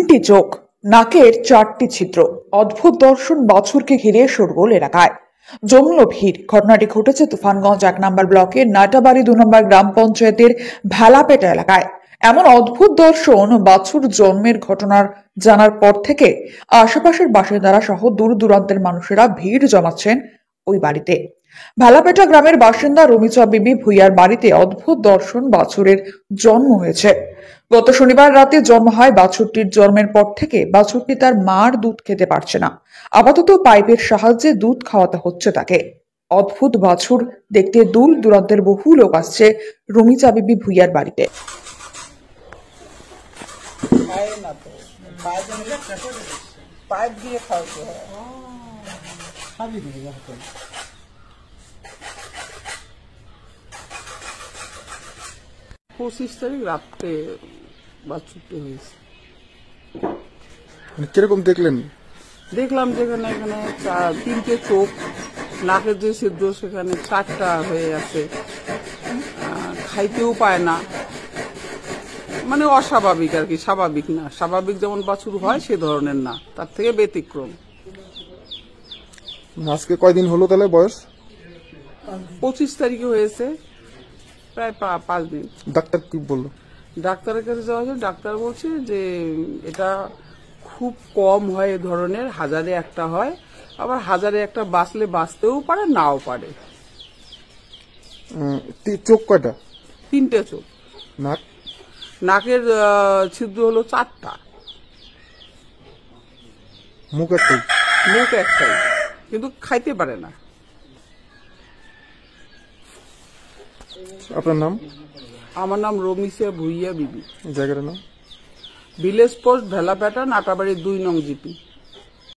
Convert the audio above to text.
তিনটি চোখ, নাকের চারটি ছিদ্র, অদ্ভুত দর্শন বাছুরকে ঘিরে শোরগোল এলাকায়। জমল ভিড়। ঘটনাটি ঘটেছে তুফানগঞ্জ 1 নম্বর ব্লকের নাটাবাড়ি 2 নম্বর গ্রাম পঞ্চায়েতের ভেলাপেটা এলাকায়। এমন অদ্ভুত দর্শন বাছুর জন্মের ঘটনার জানার পর থেকে আশেপাশের বাসিন্দারা সহ দূর দূরান্তের মানুষেরা ভিড় জমাচ্ছেন ওই বাড়িতে। ভেলাপেটা গ্রামের বাসিন্দা রমিচা বিবি ভুইয়ার বাড়িতে অদ্ভুত দর্শন বাছুরের জন্ম হয়েছে। গত শনিবার রাতে জন্ম হয় বাছুরটির। জন্মের পর থেকে বাছুরটি তার মার দুধ খেতে পারছে না। আপাতত পাইপের সাহায্যে দুধ খাওয়াতে হচ্ছে তাকে। অদ্ভুত বাছুর দেখতে দূর দূরান্তের বহু লোক আসছে রমিচা বিবি ভুইয়ার বাড়িতে। পাইপ দিয়ে খাওয়াতে হয়। 25 তারিখ রাত্রে বাছুরটি হয়েছে। কিরকম দেখলেন? দেখলাম যেখানে এখানে তিনটে চোখ, নাকের যে ছিদ্র সেখানে 4টা হয়ে আছে, খাইতেও পায় না, মানে অস্বাভাবিক আর কি, স্বাভাবিক না। স্বাভাবিক যেমন বাছুর হয় সে ধরনের না, তার থেকে ব্যতিক্রম। আজকে কয়দিন হলো তাহলে বয়স? 25 তারিখে হয়েছে, প্রায় 5 দিন। ডাক্তার কি বললো? ডাক্তারের কাছে যাওয়া হয়েছে, ডাক্তার বলছে যে এটা খুব কম হয়, এ ধরনের 1000-এ একটা হয়, আবার 1000-এ একটা বাঁচলে বাঁচতেও পারে, নাও পারে। চোখ কয়টা? 3টে চোখ। নাক? নাকের ছিদ্র হলো 4টা। মুখ একটাই? মুখ একটাই, কিন্তু খাইতে পারে না। আপনার নাম? আমার নাম রমিচা ভুইয়া বিবি। জায়গাটার নাম? ভিলেজ পোস্ট ভেলাপেটা, নাটাবাড়ি 2 নং জিপি।